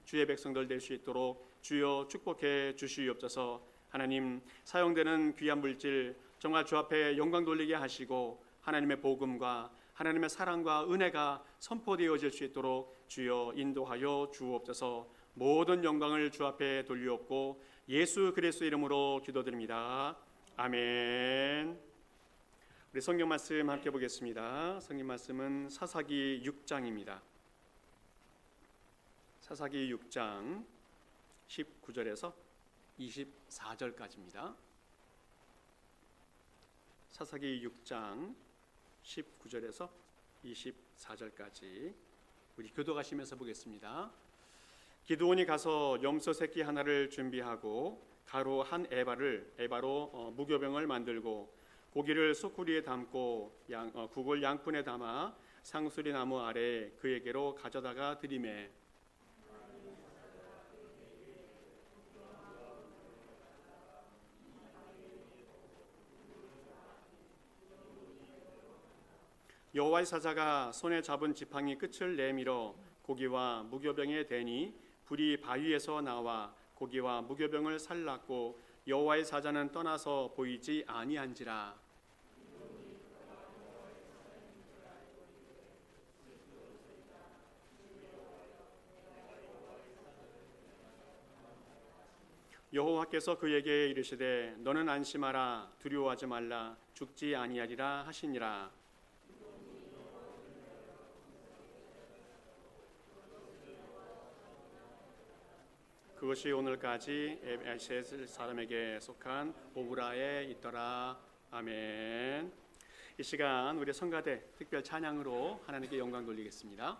주의 백성들 될 수 있도록 주여 축복해 주시옵소서. 하나님, 사용되는 귀한 물질 정말 주 앞에 영광 돌리게 하시고 하나님의 복음과 하나님의 사랑과 은혜가 선포되어질 수 있도록 주여 인도하여 주옵소서. 모든 영광을 주 앞에 돌리옵고 예수 그리스도 이름으로 기도드립니다. 아멘. 우리 성경 말씀 함께 보겠습니다. 성경 말씀은 사사기 6장입니다. 사사기 6장 19절에서 24절까지입니다. 사사기 6장 19절에서 24절까지 우리 교도가시면서 보겠습니다. 기드온이 가서 염소 새끼 하나를 준비하고 가루 한 에바로 무교병을 만들고 고기를 소쿠리에 담고 국을 양푼에 담아 상수리 나무 아래 그에게로 가져다가 드리매 여호와의 사자가 손에 잡은 지팡이 끝을 내밀어 고기와 무교병에 대니 불이 바위에서 나와 고기와 무교병을 살랐고 여호와의 사자는 떠나서 보이지 아니한지라. 여호와께서 그에게 이르시되 너는 안심하라 두려워하지 말라 죽지 아니하리라 하시니라. 그것이 오늘까지 에셋 사람에게 속한 오브라에 있더라. 아멘. 이 시간 우리 성가대 특별 찬양으로 하나님께 영광 돌리겠습니다.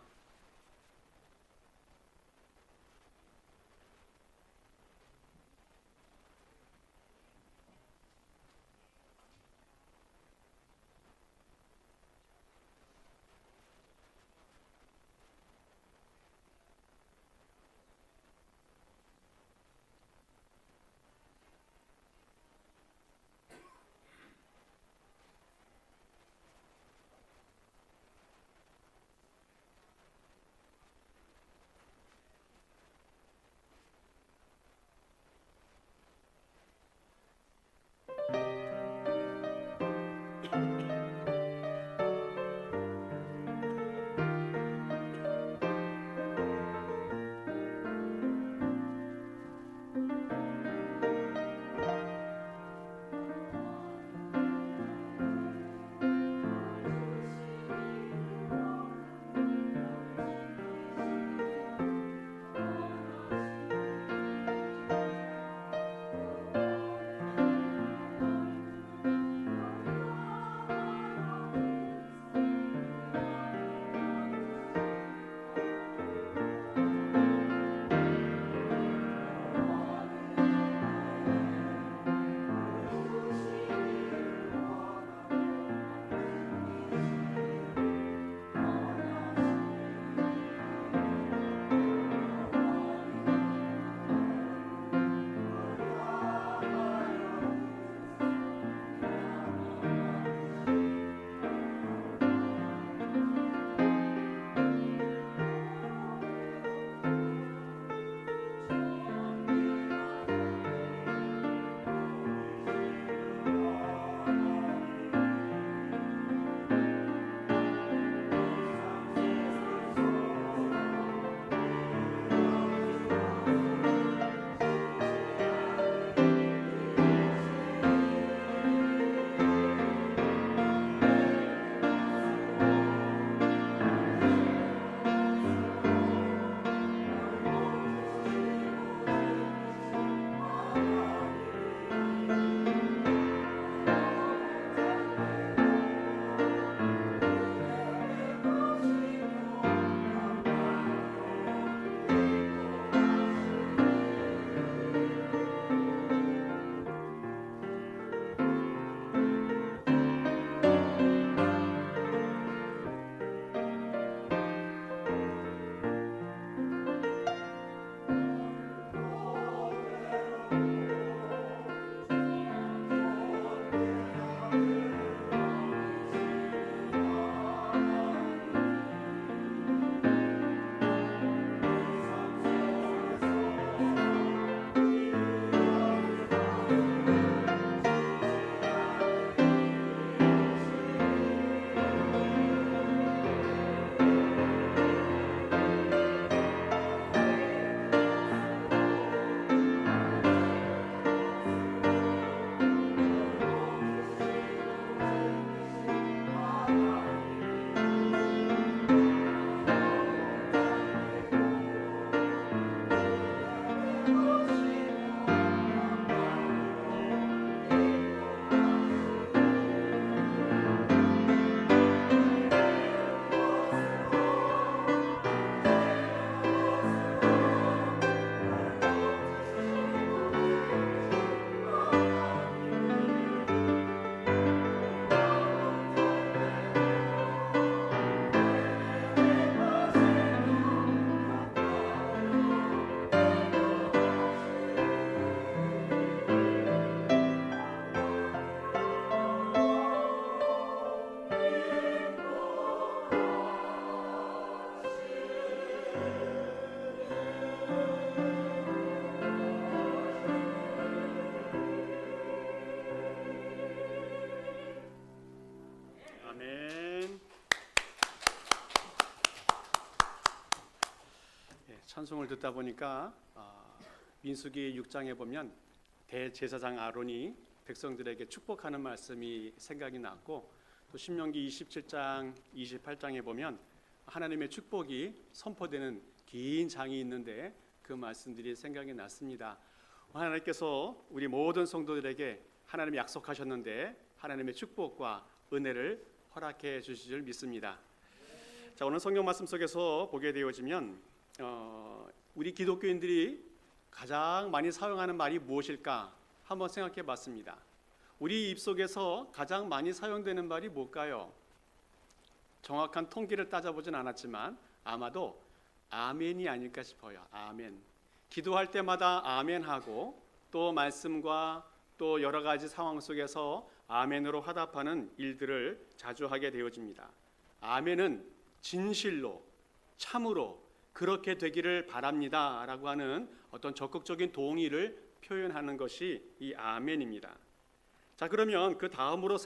찬송을 듣다 보니까 민수기 6장에 보면 대제사장 아론이 백성들에게 축복하는 말씀이 생각이 났고, 또 신명기 27장 28장에 보면 하나님의 축복이 선포되는 긴 장이 있는데 그 말씀들이 생각이 났습니다. 하나님께서 우리 모든 성도들에게 하나님이 약속하셨는데 하나님의 축복과 은혜를 허락해 주실 줄 믿습니다. 자, 오늘 성경 말씀 속에서 보게 되어지면 우리 기독교인들이 가장 많이 사용하는 말이 무엇일까 한번 생각해 봤습니다. 우리 입속에서 가장 많이 사용되는 말이 뭘까요? 정확한 통계를 따져보진 않았지만 아마도 아멘이 아닐까 싶어요. 아멘. 기도할 때마다 아멘하고, 또 말씀과 또 여러 가지 상황 속에서 아멘으로 화답하는 일들을 자주 하게 되어집니다. 아멘은 진실로, 참으로 그렇게 되기를 바랍니다 라고 하는 어떤 적극적인 동의를 표현하는 것이 이 아멘입니다. 자, 그러면 그 다음으로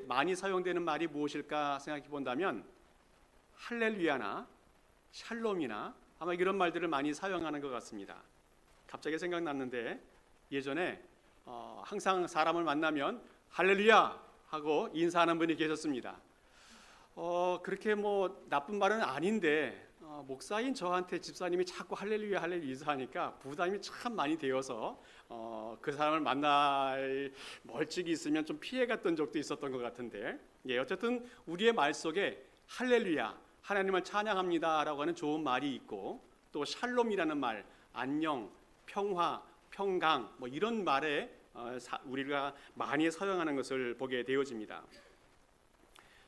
많이 사용되는 말이 무엇일까 생각해 본다면 할렐루야나 샬롬이나 아마 이런 말들을 많이 사용하는 것 같습니다. 갑자기 생각났는데 예전에 항상 사람을 만나면 할렐루야 하고 인사하는 분이 계셨습니다. 그렇게 뭐 나쁜 말은 아닌데 목사인 저한테 집사님이 자꾸 할렐루야 할렐루야 인사하니까 부담이 참 많이 되어서 그 사람을 만날 멀찍이 있으면 좀 피해갔던 적도 있었던 것 같은데, 어쨌든 우리의 말 속에 할렐루야 하나님을 찬양합니다 라고 하는 좋은 말이 있고, 또 샬롬이라는 말, 안녕, 평화, 평강 뭐 이런 말에 우리가 많이 사용하는 것을 보게 되어집니다.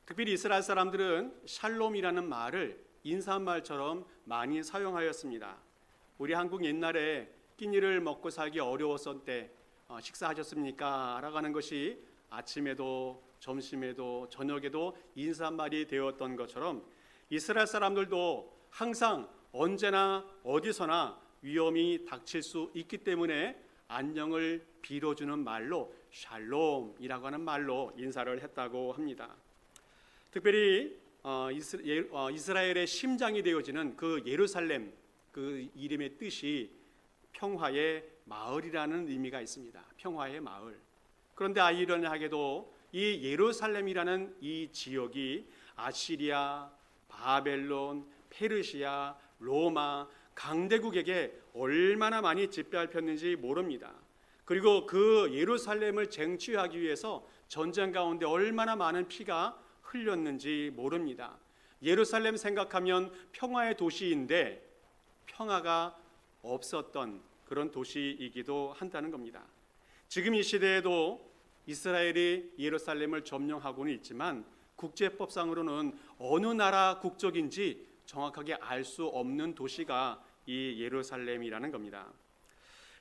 특별히 이스라엘 사람들은 샬롬이라는 말을 인사말처럼 많이 사용하였습니다. 우리 한국 옛날에 끼니를 먹고 살기 어려웠을 때 식사하셨습니까? 라고 하는 것이 아침에도 점심에도 저녁에도 인사말이 되었던 것처럼 이스라엘 사람들도 항상 언제나 어디서나 위험이 닥칠 수 있기 때문에 안녕을 빌어주는 말로 샬롬이라고 하는 말로 인사를 했다고 합니다. 특별히 이스라엘의 심장이 되어지는 그 예루살렘, 그 이름의 뜻이 평화의 마을이라는 의미가 있습니다. 평화의 마을. 그런데 아이러니하게도 이 예루살렘이라는 이 지역이 아시리아, 바벨론, 페르시아, 로마, 강대국에게 얼마나 많이 짓밟혔는지 모릅니다. 그리고 그 예루살렘을 쟁취하기 위해서 전쟁 가운데 얼마나 많은 피가 흘렸는지 모릅니다. 예루살렘 생각하면 평화의 도시인데 평화가 없었던 그런 도시이기도 한다는 겁니다. 지금 이 시대에도 이스라엘이 예루살렘을 점령하고는 있지만 국제법상으로는 어느 나라 국적인지 정확하게 알 수 없는 도시가 이 예루살렘이라는 겁니다.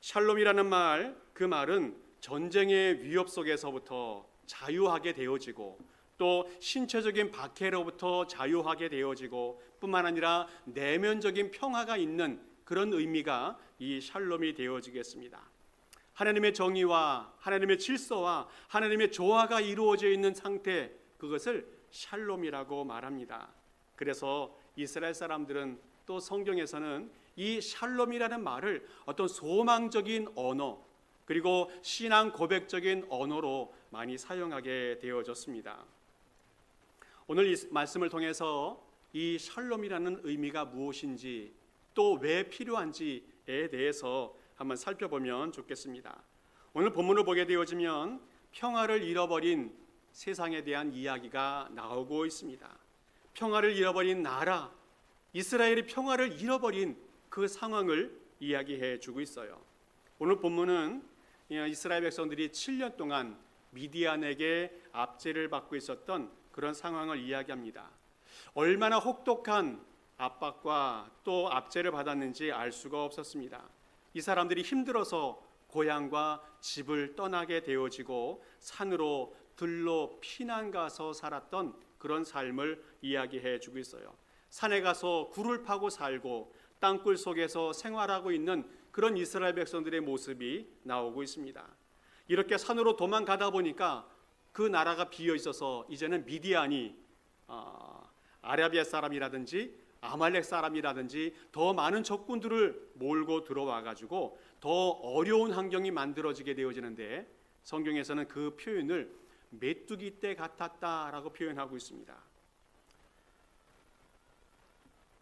샬롬이라는 말, 그 말은 전쟁의 위협 속에서부터 자유하게 되어지고, 또 신체적인 박해로부터 자유하게 되어지고, 뿐만 아니라 내면적인 평화가 있는 그런 의미가 이 샬롬이 되어지겠습니다. 하나님의 정의와 하나님의 질서와 하나님의 조화가 이루어져 있는 상태, 그것을 샬롬이라고 말합니다. 그래서 이스라엘 사람들은 또 성경에서는 이 샬롬이라는 말을 어떤 소망적인 언어, 그리고 신앙 고백적인 언어로 많이 사용하게 되어졌습니다. 오늘 이 말씀을 통해서 이 샬롬이라는 의미가 무엇인지, 또 왜 필요한지에 대해서 한번 살펴보면 좋겠습니다. 오늘 본문을 보게 되어지면 평화를 잃어버린 세상에 대한 이야기가 나오고 있습니다. 평화를 잃어버린 나라, 이스라엘이 평화를 잃어버린 그 상황을 이야기해 주고 있어요. 오늘 본문은 이스라엘 백성들이 7년 동안 미디안에게 압제를 받고 있었던 그런 상황을 이야기합니다. 얼마나 혹독한 압박과 또 압제를 받았는지 알 수가 없었습니다. 이 사람들이 힘들어서 고향과 집을 떠나게 되어지고 산으로 들로 피난 가서 살았던 그런 삶을 이야기해 주고 있어요. 산에 가서 굴을 파고 살고 땅굴 속에서 생활하고 있는 그런 이스라엘 백성들의 모습이 나오고 있습니다. 이렇게 산으로 도망가다 보니까 그 나라가 비어 있어서 이제는 미디안이 아라비아 사람이라든지 아말렉 사람이라든지 더 많은 적군들을 몰고 들어와 가지고 더 어려운 환경이 만들어지게 되어지는데, 성경에서는 그 표현을 메뚜기 떼 같았다라고 표현하고 있습니다.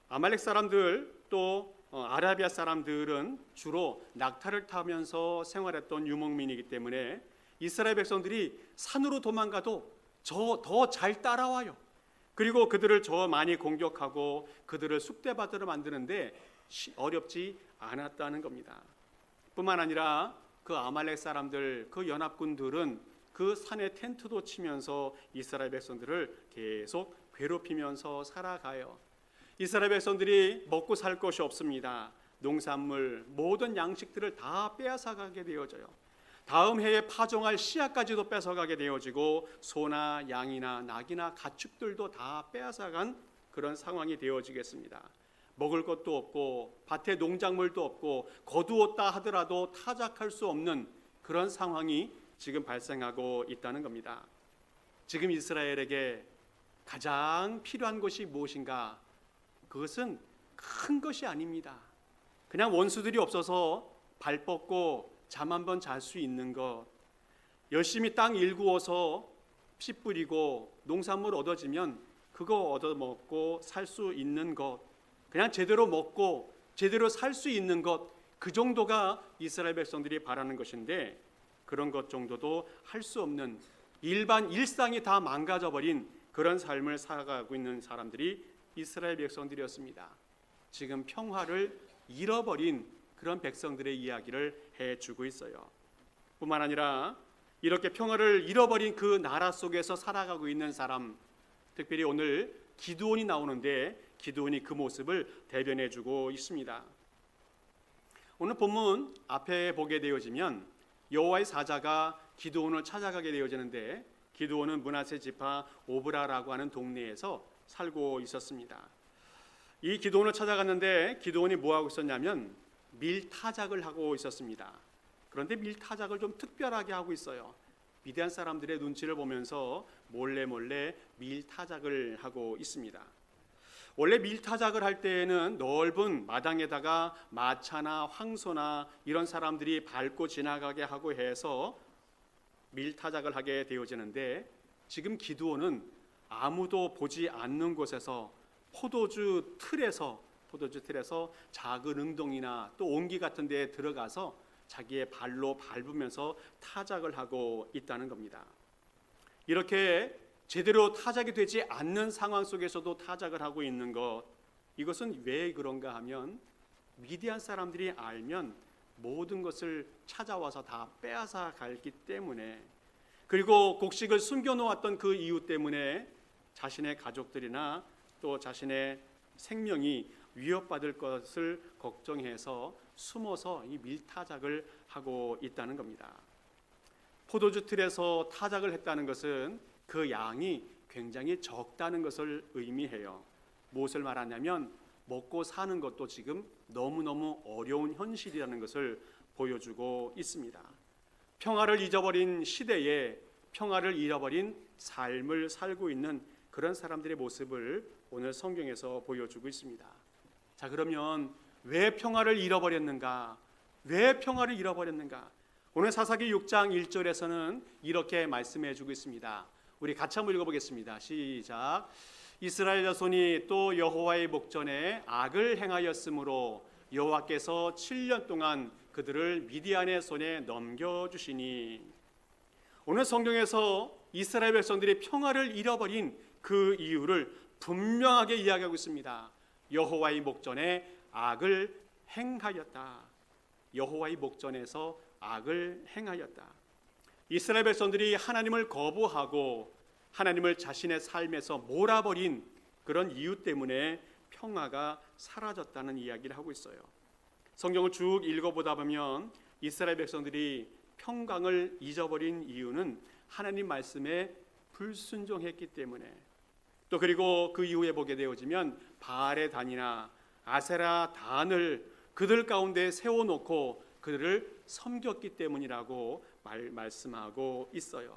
아말렉 사람들 또 아라비아 사람들은 주로 낙타를 타면서 생활했던 유목민이기 때문에 이스라엘 백성들이 산으로 도망가도 더 잘 따라와요. 그리고 그들을 저 많이 공격하고 그들을 쑥대밭으로 만드는데 어렵지 않았다는 겁니다. 뿐만 아니라 그 아말렉 사람들, 그 연합군들은 그 산에 텐트도 치면서 이스라엘 백성들을 계속 괴롭히면서 살아가요. 이스라엘 백성들이 먹고 살 것이 없습니다. 농산물, 모든 양식들을 다 빼앗아가게 되어져요. 다음 해에 파종할 씨앗까지도 뺏어가게 되어지고 소나 양이나 낙이나 가축들도 다 빼앗아간 그런 상황이 되어지겠습니다. 먹을 것도 없고 밭에 농작물도 없고 거두었다 하더라도 타작할 수 없는 그런 상황이 지금 발생하고 있다는 겁니다. 지금 이스라엘에게 가장 필요한 것이 무엇인가? 그것은 큰 것이 아닙니다. 그냥 원수들이 없어서 발 뻗고 잠 한 번 잘 수 있는 것, 열심히 땅 일구어서 씨 뿌리고 농산물 얻어지면 그거 얻어먹고 살 수 있는 것, 그냥 제대로 먹고 제대로 살 수 있는 것, 그 정도가 이스라엘 백성들이 바라는 것인데, 그런 것 정도도 할 수 없는 일상이 다 망가져버린 그런 삶을 살아가고 있는 사람들이 이스라엘 백성들이었습니다. 지금 평화를 잃어버린 그런 백성들의 이야기를 해주고 있어요. 뿐만 아니라 이렇게 평화를 잃어버린 그 나라 속에서 살아가고 있는 사람, 특별히 오늘 기드온이 나오는데 기드온이 그 모습을 대변해주고 있습니다. 오늘 본문 앞에 보게 되어지면 여호와의 사자가 기드온을 찾아가게 되어지는데, 기드온은 므낫세 지파 오브라라고 하는 동네에서 살고 있었습니다. 이 기드온을 찾아갔는데 기드온이 뭐하고 있었냐면 밀타작을 하고 있었습니다. 그런데 밀타작을 좀 특별하게 하고 있어요. 미디안 사람들의 눈치를 보면서 몰래 밀타작을 하고 있습니다. 원래 밀타작을 할 때에는 넓은 마당에다가 마차나 황소나 이런 사람들이 밟고 지나가게 하고 해서 밀타작을 하게 되어지는데, 지금 기드온은 아무도 보지 않는 곳에서 포도주 틀에서 작은 응동이나 또 옹기 같은 데에 들어가서 자기의 발로 밟으면서 타작을 하고 있다는 겁니다. 이렇게 제대로 타작이 되지 않는 상황 속에서도 타작을 하고 있는 것, 이것은 왜 그런가 하면 미디안 사람들이 알면 모든 것을 찾아와서 다 빼앗아 가기 때문에, 그리고 곡식을 숨겨놓았던 그 이유 때문에 자신의 가족들이나 또 자신의 생명이 위협받을 것을 걱정해서 숨어서 이 밀타작을 하고 있다는 겁니다. 포도주 틀에서 타작을 했다는 것은 그 양이 굉장히 적다는 것을 의미해요. 무엇을 말하냐면 먹고 사는 것도 지금 너무너무 어려운 현실이라는 것을 보여주고 있습니다. 평화를 잊어버린 시대에 평화를 잃어버린 삶을 살고 있는 그런 사람들의 모습을 오늘 성경에서 보여주고 있습니다. 자, 그러면 왜 평화를 잃어버렸는가? 왜 평화를 잃어버렸는가? 오늘 사사기 6장 1절에서는 이렇게 말씀해 주고 있습니다. 우리 같이 한번 읽어보겠습니다. 시작. 이스라엘 자손이 또 여호와의 목전에 악을 행하였으므로 여호와께서 7년 동안 그들을 미디안의 손에 넘겨주시니. 오늘 성경에서 이스라엘 백성들이 평화를 잃어버린 그 이유를 분명하게 이야기하고 있습니다. 여호와의 목전에 악을 행하였다. 여호와의 목전에서 악을 행하였다. 이스라엘 백성들이 하나님을 거부하고 하나님을 자신의 삶에서 몰아버린 그런 이유 때문에 평화가 사라졌다는 이야기를 하고 있어요. 성경을 쭉 읽어보다 보면 이스라엘 백성들이 평강을 잊어버린 이유는 하나님 말씀에 불순종했기 때문에, 또 그리고 그 이후에 보게 되어지면 바알의 단이나 아세라 단을 그들 가운데 세워놓고 그들을 섬겼기 때문이라고 말씀하고 있어요.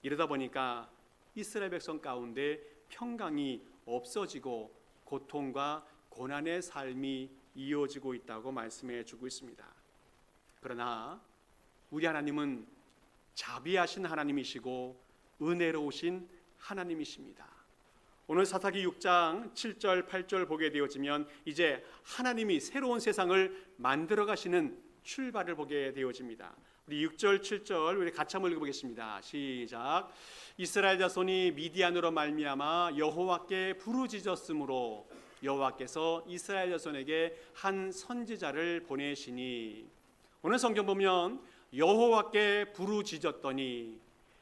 이러다 보니까 이스라엘 백성 가운데 평강이 없어지고 고통과 고난의 삶이 이어지고 있다고 말씀해 주고 있습니다. 그러나 우리 하나님은 자비하신 하나님이시고 은혜로우신 하나님이십니다. 오늘 사사기 6장 7절 8절 보게 되어지면 이제 하나님이 새로운 세상을 만들어 가시는 출발을 보게 되어집니다. 우리 6절 7절 우리 같이 한번 읽어보겠습니다. 시작. 이스라엘 자손이 미디안으로 말미암아 여호와께 부르짖었으므로 여호와께서 이스라엘 자손에게 한 선지자를 보내시니. 오늘 성경 보면 여호와께 부르짖었더니,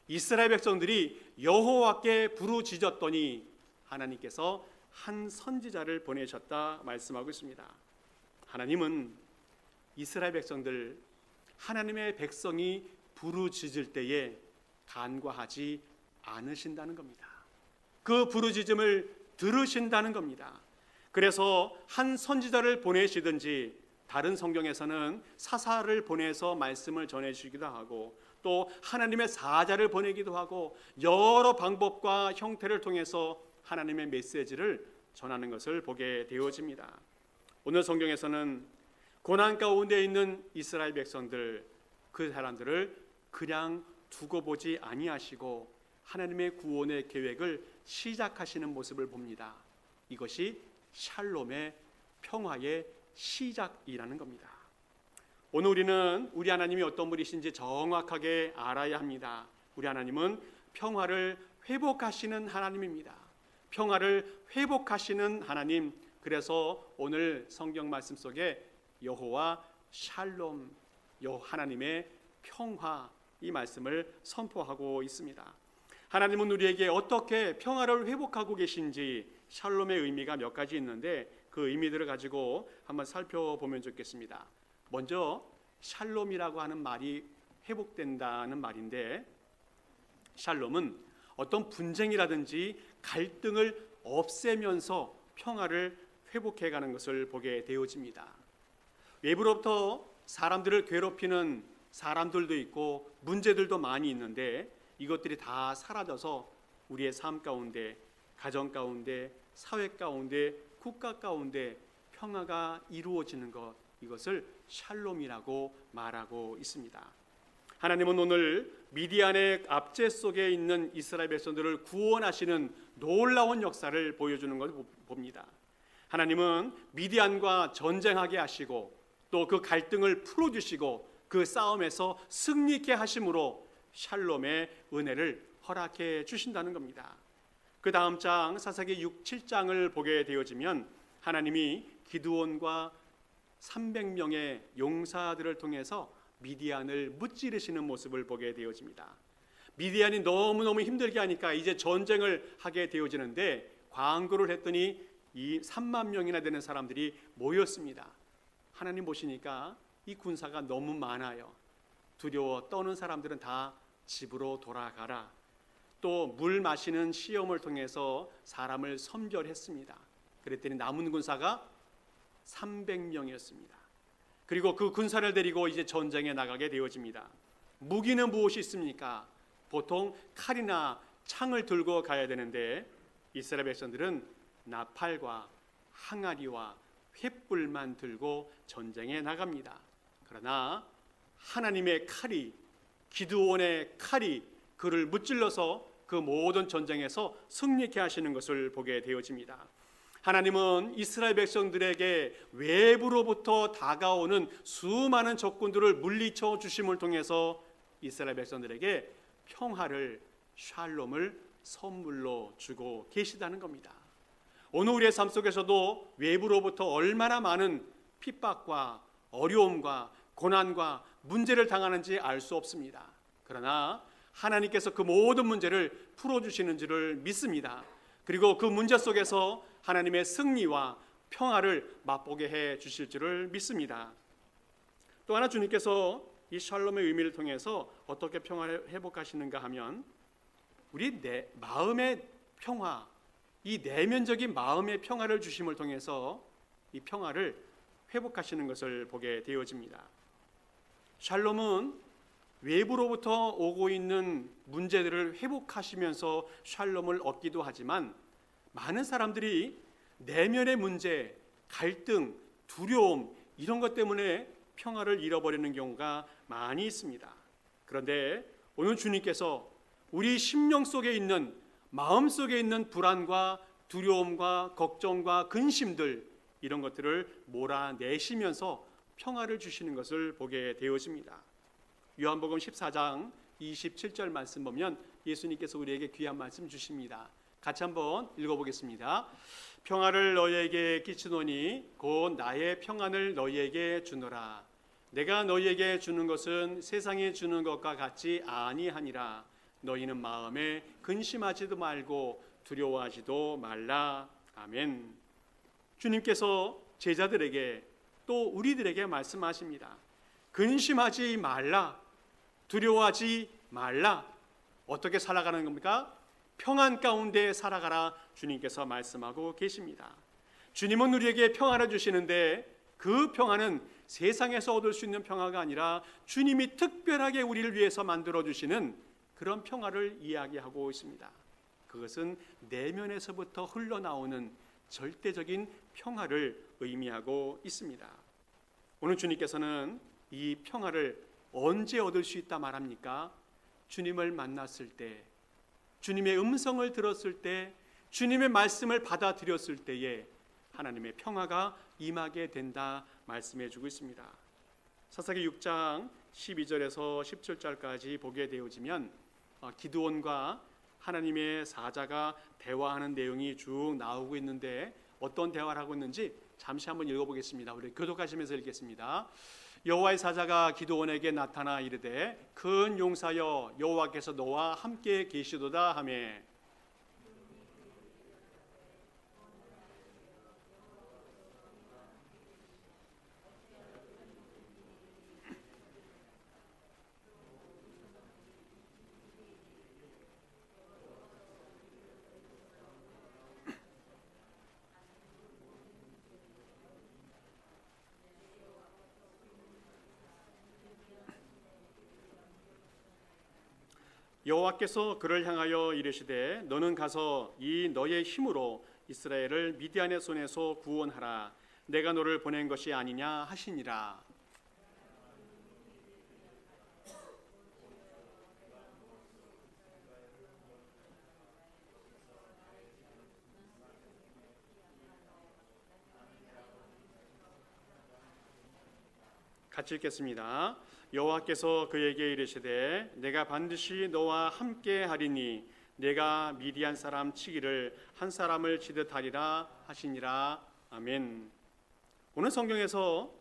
이스라엘 백성들이 여호와께 부르짖었더니 하나님께서 한 선지자를 보내셨다 말씀하고 있습니다. 하나님은 이스라엘 백성들, 하나님의 백성이 부르짖을 때에 간과하지 않으신다는 겁니다. 그 부르짖음을 들으신다는 겁니다. 그래서 한 선지자를 보내시든지, 다른 성경에서는 사사를 보내서 말씀을 전해주기도 하고, 또 하나님의 사자를 보내기도 하고, 여러 방법과 형태를 통해서 하나님의 메시지를 전하는 것을 보게 되어집니다. 오늘 성경에서는 고난 가운데 있는 이스라엘 백성들, 그 사람들을 그냥 두고 보지 아니하시고 하나님의 구원의 계획을 시작하시는 모습을 봅니다. 이것이 샬롬의 평화의 시작이라는 겁니다. 오늘 우리는 우리 하나님이 어떤 분이신지 정확하게 알아야 합니다. 우리 하나님은 평화를 회복하시는 하나님입니다. 평화를 회복하시는 하나님. 그래서 오늘 성경 말씀 속에 여호와 샬롬, 하나님의 평화, 이 말씀을 선포하고 있습니다. 하나님은 우리에게 어떻게 평화를 회복하고 계신지, 샬롬의 의미가 몇 가지 있는데 그 의미들을 가지고 한번 살펴보면 좋겠습니다. 먼저 샬롬이라고 하는 말이 회복된다는 말인데, 샬롬은 어떤 분쟁이라든지 갈등을 없애면서 평화를 회복해가는 것을 보게 되어집니다. 외부로부터 사람들을 괴롭히는 사람들도 있고 문제들도 많이 있는데, 이것들이 다 사라져서 우리의 삶 가운데, 가정 가운데, 사회 가운데, 국가 가운데 평화가 이루어지는 것, 이것을 샬롬이라고 말하고 있습니다. 하나님은 오늘 미디안의 압제 속에 있는 이스라엘 백성들을 구원하시는 놀라운 역사를 보여주는 것을 봅니다. 하나님은 미디안과 전쟁하게 하시고 또 그 갈등을 풀어주시고 그 싸움에서 승리케 하심으로 샬롬의 은혜를 허락해 주신다는 겁니다. 그 다음 장 사사기 6, 7장을 보게 되어지면 하나님이 기드온과 300명의 용사들을 통해서 미디안을 무찌르시는 모습을 보게 되어집니다. 미디안이 너무너무 힘들게 하니까 이제 전쟁을 하게 되어지는데, 광고를 했더니 이 3만 명이나 되는 사람들이 모였습니다. 하나님 보시니까 이 군사가 너무 많아요. 두려워 떠는 사람들은 다 집으로 돌아가라. 또 물 마시는 시험을 통해서 사람을 선별했습니다. 그랬더니 남은 군사가 300명이었습니다. 그리고 그 군사를 데리고 이제 전쟁에 나가게 되어집니다. 무기는 무엇이 있습니까? 보통 칼이나 창을 들고 가야 되는데, 이스라엘 백성들은 나팔과 항아리와 횃불만 들고 전쟁에 나갑니다. 그러나 하나님의 칼이, 기드온의 칼이 그를 무찔러서 그 모든 전쟁에서 승리케 하시는 것을 보게 되어집니다. 하나님은 이스라엘 백성들에게 외부로부터 다가오는 수많은 적군들을 물리쳐 주심을 통해서 이스라엘 백성들에게 평화를, 샬롬을 선물로 주고 계시다는 겁니다. 오늘 우리의 삶 속에서도 외부로부터 얼마나 많은 핍박과 어려움과 고난과 문제를 당하는지 알 수 없습니다. 그러나 하나님께서 그 모든 문제를 풀어주시는 줄을 믿습니다. 그리고 그 문제 속에서 하나님의 승리와 평화를 맛보게 해 주실 줄을 믿습니다. 또 하나 주님께서 이 샬롬의 의미를 통해서 어떻게 평화를 회복하시는가 하면, 우리 내 마음의 평화, 이 내면적인 마음의 평화를 주심을 통해서 이 평화를 회복하시는 것을 보게 되어집니다. 샬롬은 외부로부터 오고 있는 문제들을 회복하시면서 샬롬을 얻기도 하지만, 많은 사람들이 내면의 문제, 갈등, 두려움 이런 것 때문에 평화를 잃어버리는 경우가 많이 있습니다. 그런데 오늘 주님께서 우리 심령 속에 있는, 마음 속에 있는 불안과 두려움과 걱정과 근심들 이런 것들을 몰아내시면서 평화를 주시는 것을 보게 되어집니다. 요한복음 14장 27절 말씀 보면 예수님께서 우리에게 귀한 말씀 주십니다. 같이 한번 읽어보겠습니다. 평화를 너희에게 끼치노니 곧 나의 평안을 너희에게 주노라. 내가 너희에게 주는 것은 세상에 주는 것과 같지 아니하니라. 너희는 마음에 근심하지도 말고 두려워하지도 말라. 아멘. 주님께서 제자들에게 또 우리들에게 말씀하십니다. 근심하지 말라. 두려워하지 말라. 어떻게 살아가는 겁니까? 평안 가운데 살아가라 주님께서 말씀하고 계십니다. 주님은 우리에게 평안을 주시는데 그 평안은 세상에서 얻을 수 있는 평화가 아니라 주님이 특별하게 우리를 위해서 만들어 주시는 그런 평화를 이야기하고 있습니다. 그것은 내면에서부터 흘러나오는 절대적인 평화를 의미하고 있습니다. 오늘 주님께서는 이 평화를 언제 얻을 수 있다 말합니까? 주님을 만났을 때, 주님의 음성을 들었을 때, 주님의 말씀을 받아들였을 때에 하나님의 평화가 임하게 된다 말씀해 주고 있습니다. 사사기 6장 12절에서 17절까지 보게 되어지면 기드온과 하나님의 사자가 대화하는 내용이 쭉 나오고 있는데 어떤 대화를 하고 있는지 잠시 한번 읽어보겠습니다. 우리 교독하시면서 읽겠습니다. 여호와의 사자가 기드온에게 나타나 이르되 큰 용사여 여호와께서 너와 함께 계시도다 하매 여호와께서 그를 향하여 이르시되 너는 가서 이 너의 힘으로 이스라엘을 미디안의 손에서 구원하라. 내가 너를 보낸 것이 아니냐 하시니라. 같이 읽겠습니다. 여호와께서 그에게 이르시되 내가 반드시 너와 함께 하리니 내가 미디안 사람 치기를 한 사람을 치듯 하리라 하시니라. 아멘. 오늘 성경에서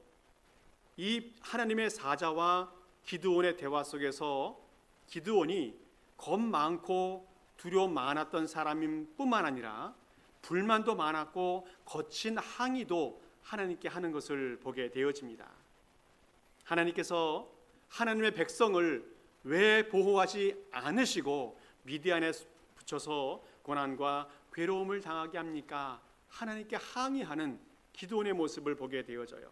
이 하나님의 사자와 기드온의 대화 속에서 기드온이 겁 많고 두려움 많았던 사람인 뿐만 아니라 불만도 많았고 거친 항의도 하나님께 하는 것을 보게 되어집니다. 하나님께서 하나님의 백성을 왜 보호하지 않으시고 미디안에 붙여서 고난과 괴로움을 당하게 합니까? 하나님께 항의하는 기드온의 모습을 보게 되어져요.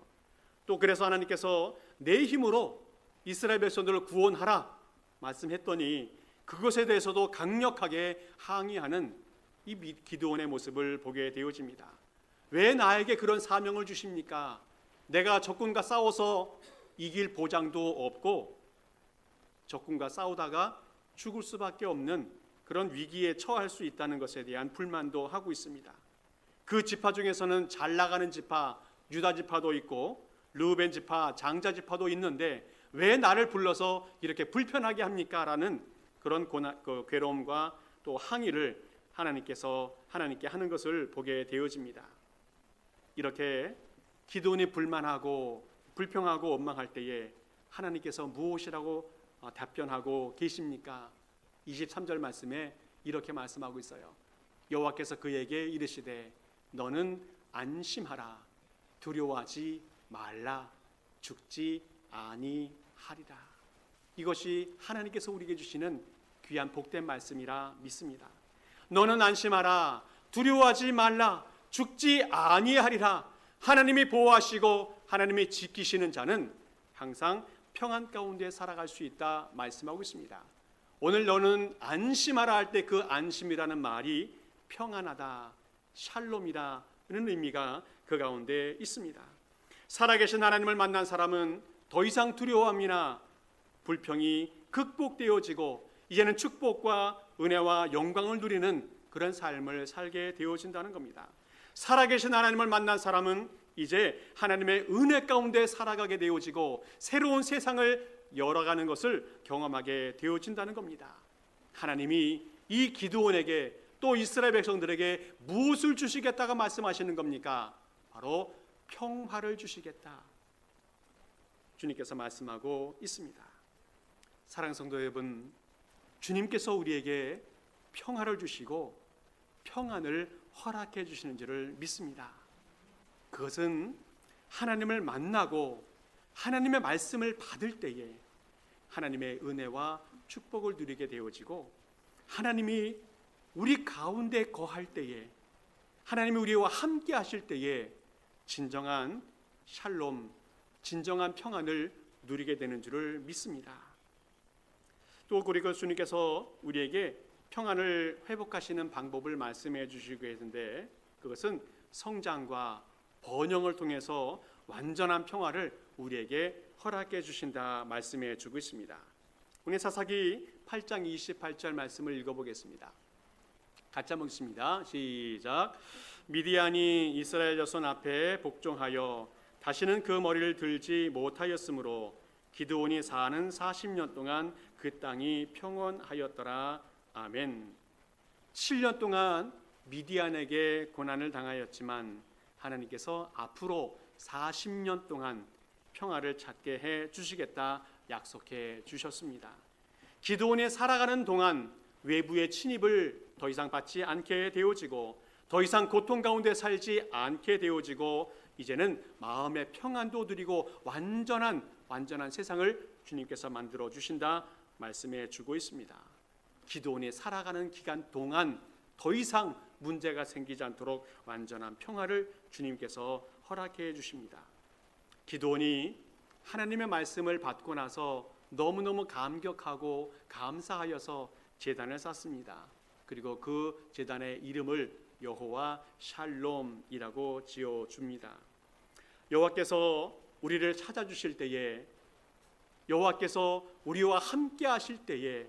또 그래서 하나님께서 내 힘으로 이스라엘 백성들을 구원하라 말씀했더니 그것에 대해서도 강력하게 항의하는 이 기드온의 모습을 보게 되어집니다. 왜 나에게 그런 사명을 주십니까? 내가 적군과 싸워서 이길 보장도 없고 적군과 싸우다가 죽을 수밖에 없는 그런 위기에 처할 수 있다는 것에 대한 불만도 하고 있습니다. 그 지파 중에서는 잘 나가는 지파, 유다 지파도 있고 르우벤 지파, 장자 지파도 있는데 왜 나를 불러서 이렇게 불편하게 합니까? 라는 그런 괴로움과 또 항의를 하나님께 하는 것을 보게 되어집니다. 이렇게 기드온이 불만하고 불평하고 원망할 때에 하나님께서 무엇이라고 답변하고 계십니까? 23절 말씀에 이렇게 말씀하고 있어요. 여호와께서 그에게 이르시되 너는 안심하라. 두려워하지 말라. 죽지 아니하리라. 이것이 하나님께서 우리에게 주시는 귀한 복된 말씀이라 믿습니다. 너는 안심하라. 두려워하지 말라. 죽지 아니하리라. 하나님이 보호하시고 하나님이 지키시는 자는 항상 평안 가운데 살아갈 수 있다 말씀하고 있습니다. 오늘 너는 안심하라 할 때 그 안심이라는 말이 평안하다, 샬롬이라는 그런 의미가 그 가운데 있습니다. 살아계신 하나님을 만난 사람은 더 이상 두려움이나 불평이 극복되어지고 이제는 축복과 은혜와 영광을 누리는 그런 삶을 살게 되어진다는 겁니다. 살아계신 하나님을 만난 사람은 이제 하나님의 은혜 가운데 살아가게 되어지고 새로운 세상을 열어가는 것을 경험하게 되어진다는 겁니다. 하나님이 이 기드온에게 또 이스라엘 백성들에게 무엇을 주시겠다가 말씀하시는 겁니까? 바로 평화를 주시겠다. 주님께서 말씀하고 있습니다. 사랑하는 성도 여러분, 주님께서 우리에게 평화를 주시고 평안을 허락해 주시는 줄을 믿습니다. 그것은 하나님을 만나고 하나님의 말씀을 받을 때에 하나님의 은혜와 축복을 누리게 되어지고 하나님이 우리 가운데 거할 때에 하나님이 우리와 함께 하실 때에 진정한 샬롬, 진정한 평안을 누리게 되는 줄을 믿습니다. 또 그리고 주님께서 우리에게 평안을 회복하시는 방법을 말씀해 주시고 계신데 그것은 성장과 번영을 통해서 완전한 평화를 우리에게 허락해 주신다 말씀해 주고 있습니다. 오늘 사사기 8장 28절 말씀을 읽어보겠습니다. 같이 한번 읽습니다. 시작. 미디안이 이스라엘 자손 앞에 복종하여 다시는 그 머리를 들지 못하였으므로 기드온이 사는 40년 동안 그 땅이 평온하였더라. 아멘. 7년 동안 미디안에게 고난을 당하였지만 하나님께서 앞으로 40년 동안 평화를 찾게 해 주시겠다 약속해 주셨습니다. 기드온이 살아가는 동안 외부의 침입을 더 이상 받지 않게 되어지고 더 이상 고통 가운데 살지 않게 되어지고 이제는 마음의 평안도 누리고 완전한 세상을 주님께서 만들어 주신다 말씀해 주고 있습니다. 기드온이 살아가는 기간 동안 더 이상 문제가 생기지 않도록 완전한 평화를 주님께서 허락해 주십니다. 기드온이 하나님의 말씀을 받고 나서 너무너무 감격하고 감사하여서 제단을 쌓습니다. 그리고 그 제단의 이름을 여호와 샬롬이라고 지어줍니다. 여호와께서 우리를 찾아주실 때에 여호와께서 우리와 함께 하실 때에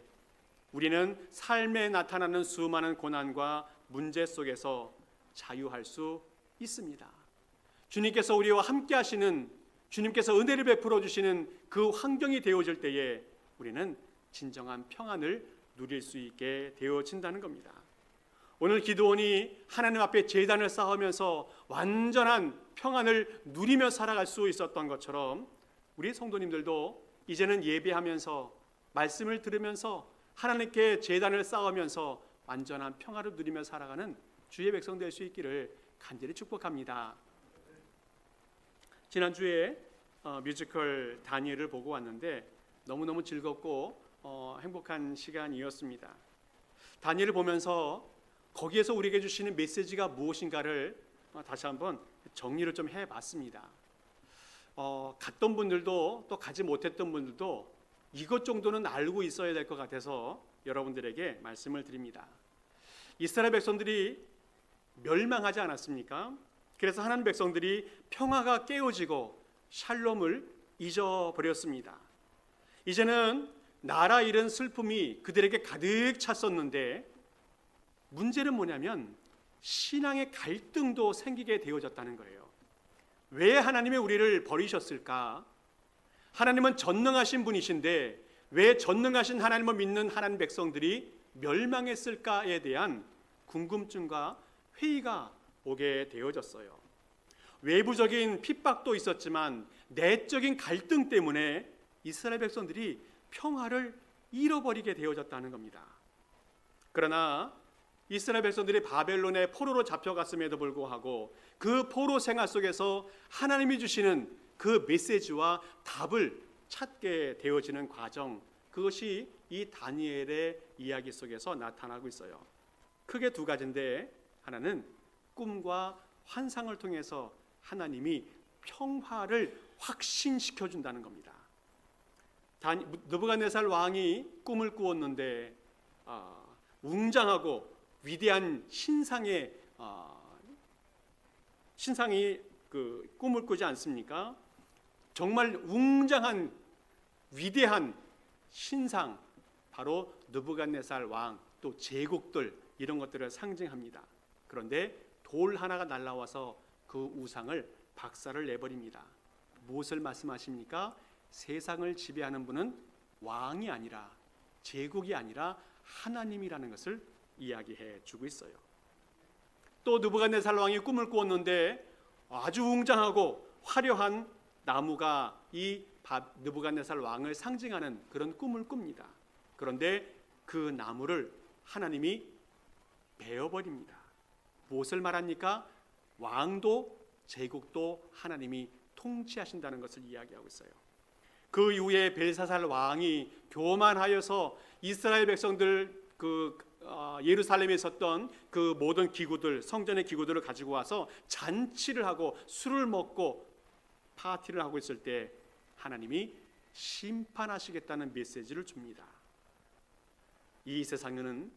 우리는 삶에 나타나는 수많은 고난과 문제 속에서 자유할 수 있습니다. 주님께서 우리와 함께 하시는 주님께서 은혜를 베풀어 주시는 그 환경이 되어질 때에 우리는 진정한 평안을 누릴 수 있게 되어진다는 겁니다. 오늘 기드온이 하나님 앞에 제단을 쌓으면서 완전한 평안을 누리며 살아갈 수 있었던 것처럼 우리 성도님들도 이제는 예배하면서 말씀을 들으면서 하나님께 제단을 쌓으면서 완전한 평화를 누리며 살아가는 주의 백성 될 수 있기를 간절히 축복합니다. 지난주에 뮤지컬 다니엘을 보고 왔는데 너무너무 즐겁고 행복한 시간이었습니다. 다니엘을 보면서 거기에서 우리에게 주시는 메시지가 무엇인가를 다시 한번 정리를 좀 해봤습니다. 갔던 분들도 또 가지 못했던 분들도 이것 정도는 알고 있어야 될 것 같아서 여러분들에게 말씀을 드립니다. 이스라엘 백성들이 멸망하지 않았습니까? 그래서 하나님 백성들이 평화가 깨어지고 샬롬을 잊어버렸습니다. 이제는 나라 잃은 슬픔이 그들에게 가득 찼었는데 문제는 뭐냐면 신앙의 갈등도 생기게 되어졌다는 거예요. 왜 하나님이 우리를 버리셨을까? 하나님은 전능하신 분이신데 왜 전능하신 하나님을 믿는 하나님 백성들이 멸망했을까에 대한 궁금증과 회의가 오게 되어졌어요. 외부적인 핍박도 있었지만 내적인 갈등 때문에 이스라엘 백성들이 평화를 잃어버리게 되어졌다는 겁니다. 그러나 이스라엘 백성들이 바벨론의 포로로 잡혀갔음에도 불구하고 그 포로 생활 속에서 하나님이 주시는 그 메시지와 답을 찾게 되어지는 과정, 그것이 이 다니엘의 이야기 속에서 나타나고 있어요. 크게 두 가지인데 하나는 꿈과 환상을 통해서 하나님이 평화를 확신시켜 준다는 겁니다. 느부갓네살 왕이 꿈을 꾸었는데 웅장하고 위대한 신상의 신상이 그 꿈을 꾸지 않습니까? 정말 웅장한 위대한 신상, 바로 느부갓네살 왕, 또 제국들, 이런 것들을 상징합니다. 그런데 돌 하나가 날아와서 그 우상을 박살을 내버립니다. 무엇을 말씀하십니까? 세상을 지배하는 분은 왕이 아니라, 제국이 아니라 하나님이라는 것을 이야기해 주고 있어요. 또 느부갓네살 왕이 꿈을 꾸었는데 아주 웅장하고 화려한 나무가 이 느부갓네살 왕을 상징하는 그런 꿈을 꿉니다. 그런데 그 나무를 하나님이 베어버립니다. 무엇을 말합니까? 왕도 제국도 하나님이 통치하신다는 것을 이야기하고 있어요. 그 이후에 벨사살 왕이 교만하여서 이스라엘 백성들 예루살렘에 있었던 그 모든 기구들, 성전의 기구들을 가지고 와서 잔치를 하고 술을 먹고 파티를 하고 있을 때 하나님이 심판하시겠다는 메시지를 줍니다. 이 세상에는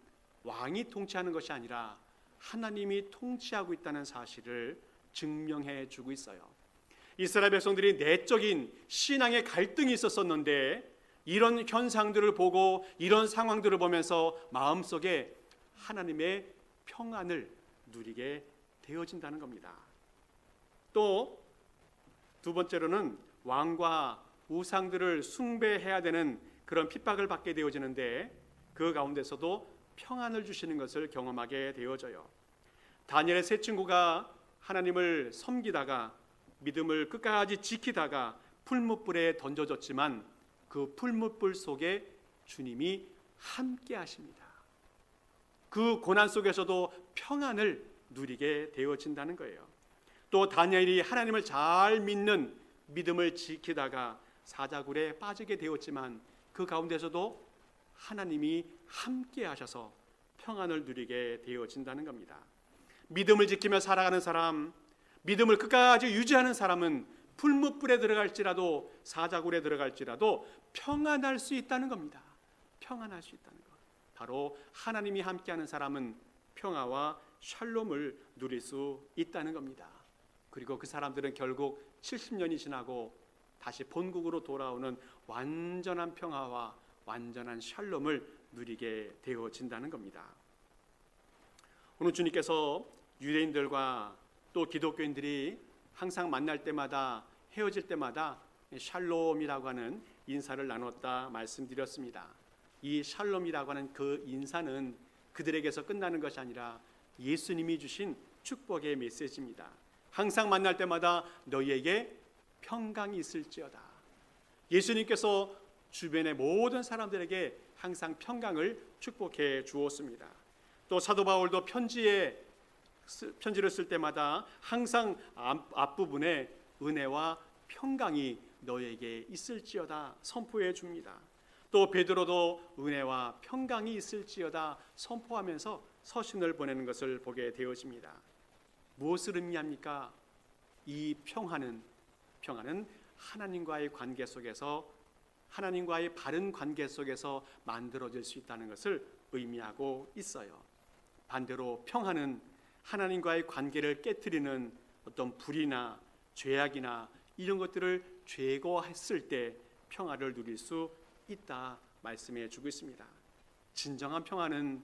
왕이 통치하는 것이 아니라 하나님이 통치하고 있다는 사실을 증명해 주고 있어요. 이스라엘 백성들이 내적인 신앙의 갈등이 있었었는데 이런 현상들을 보고 이런 상황들을 보면서 마음속에 하나님의 평안을 누리게 되어진다는 겁니다. 또 두 번째로는 왕과 우상들을 숭배해야 되는 그런 핍박을 받게 되어지는데 그 가운데서도 평안을 주시는 것을 경험하게 되어져요. 다니엘의 세 친구가 하나님을 섬기다가 믿음을 끝까지 지키다가 풀무불에 던져졌지만 그 풀무불 속에 주님이 함께 하십니다. 그 고난 속에서도 평안을 누리게 되어진다는 거예요. 또 다니엘이 하나님을 잘 믿는 믿음을 지키다가 사자굴에 빠지게 되었지만 그 가운데서도 하나님이 함께 하셔서 평안을 누리게 되어진다는 겁니다. 믿음을 지키며 살아가는 사람, 믿음을 끝까지 유지하는 사람은 풀무불에 들어갈지라도 사자굴에 들어갈지라도 평안할 수 있다는 겁니다. 평안할 수 있다는 것. 바로 하나님이 함께하는 사람은 평화와 샬롬을 누릴 수 있다는 겁니다. 그리고 그 사람들은 결국 70년이 지나고 다시 본국으로 돌아오는 완전한 평화와 완전한 샬롬을 누리게 되어진다는 겁니다. 오늘 주님께서 유대인들과 또 기독교인들이 항상 만날 때마다 헤어질 때마다 샬롬이라고 하는 인사를 나눴다 말씀드렸습니다. 이 샬롬이라고 하는 그 인사는 그들에게서 끝나는 것이 아니라 예수님이 주신 축복의 메시지입니다. 항상 만날 때마다 너희에게 평강이 있을지어다. 예수님께서 주변의 모든 사람들에게 항상 평강을 축복해 주었습니다. 또 사도 바울도 편지를 쓸 때마다 항상 앞부분에 은혜와 평강이 너에게 있을지어다 선포해 줍니다. 또 베드로도 은혜와 평강이 있을지어다 선포하면서 서신을 보내는 것을 보게 되어집니다. 무엇을 의미합니까? 이 평화는 하나님과의 관계 속에서, 하나님과의 바른 관계 속에서 만들어질 수 있다는 것을 의미하고 있어요. 반대로 평화는 하나님과의 관계를 깨트리는 어떤 불이나 죄악이나 이런 것들을 제거했을 때 평화를 누릴 수 있다 말씀해 주고 있습니다. 진정한 평화는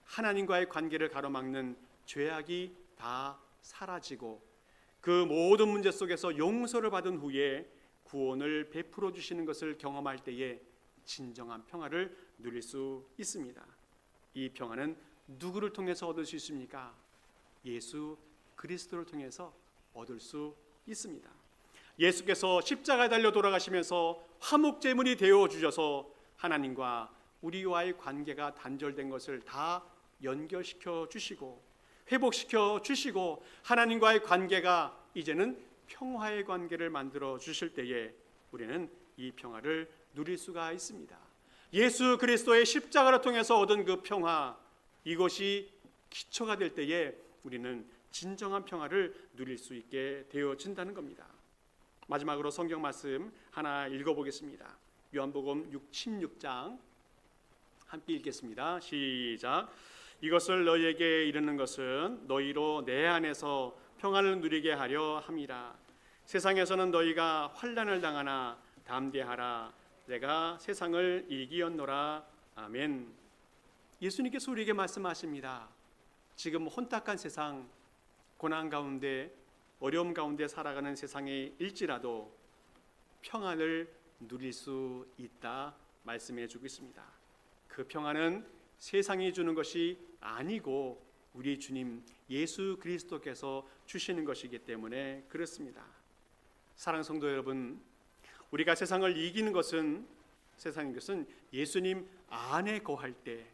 하나님과의 관계를 가로막는 죄악이 다 사라지고 그 모든 문제 속에서 용서를 받은 후에 구원을 베풀어 주시는 것을 경험할 때에 진정한 평화를 누릴 수 있습니다. 이 평화는 누구를 통해서 얻을 수 있습니까? 예수 그리스도를 통해서 얻을 수 있습니다. 예수께서 십자가에 달려 돌아가시면서 화목제물이 되어 주셔서 하나님과 우리와의 관계가 단절된 것을 다 연결시켜 주시고 회복시켜 주시고 하나님과의 관계가 이제는 평화의 관계를 만들어 주실 때에 우리는 이 평화를 누릴 수가 있습니다. 예수 그리스도의 십자가를 통해서 얻은 그 평화, 이것이 기초가 될 때에 우리는 진정한 평화를 누릴 수 있게 되어진다는 겁니다. 마지막으로 성경 말씀 하나 읽어보겠습니다. 요한복음 16장 함께 읽겠습니다. 시작. 이것을 너희에게 이르는 것은 너희로 내 안에서 평안을 누리게 하려 함이라. 세상에서는 너희가 환난을 당하나 담대하라. 내가 세상을 이기었노라. 아멘. 예수님께서 우리에게 말씀하십니다. 지금 혼탁한 세상, 고난 가운데, 어려움 가운데 살아가는 세상에 일지라도 평안을 누릴 수 있다 말씀해 주고 있습니다. 그 평안은 세상이 주는 것이 아니고 우리 주님 예수 그리스도께서 주시는 것이기 때문에 그렇습니다. 사랑하는 성도 여러분, 우리가 세상을 이기는 것은, 세상인 것은 예수님 안에 거할 때,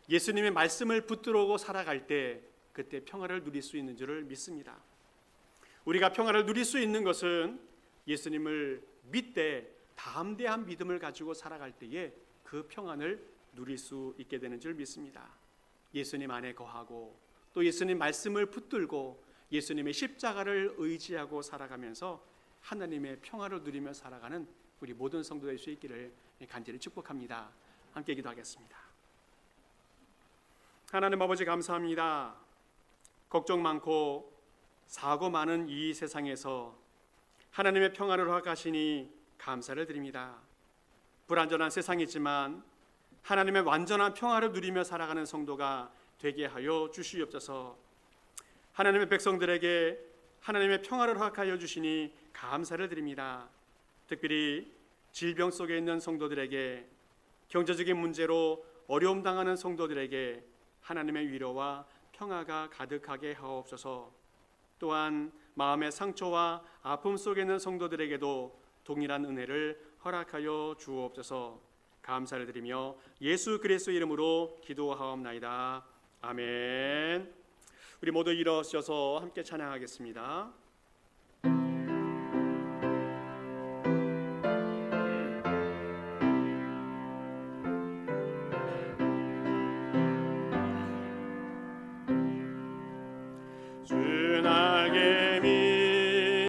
예수님의 말씀을 붙들고 살아갈 때 그때 평화를 누릴 수 있는 줄을 믿습니다. 우리가 평화를 누릴 수 있는 것은 예수님을 믿되 담대한 믿음을 가지고 살아갈 때에 그 평안을 누릴 수 있게 되는 줄 믿습니다. 예수님 안에 거하고 또 예수님 말씀을 붙들고 예수님의 십자가를 의지하고 살아가면서 하나님의 평화를 누리며 살아가는 우리 모든 성도들 수 있기를 간절히 축복합니다. 함께 기도하겠습니다. 하나님 아버지 감사합니다. 걱정 많고 사고 많은 이 세상에서 하나님의 평화를 허락하시니 감사를 드립니다. 불완전한 세상이지만 하나님의 완전한 평화를 누리며 살아가는 성도가 되게 하여 주시옵소서. 하나님의 백성들에게 하나님의 평화를 허락하여 주시니 감사를 드립니다. 특별히 질병 속에 있는 성도들에게, 경제적인 문제로 어려움 당하는 성도들에게 하나님의 위로와 평화가 가득하게 하옵소서. 또한 마음의 상처와 아픔 속에 있는 성도들에게도 동일한 은혜를 허락하여 주옵소서. 감사를 드리며 예수 그리스도의 이름으로 기도하옵나이다. 아멘. 우리 모두 일어서서 함께 찬양하겠습니다.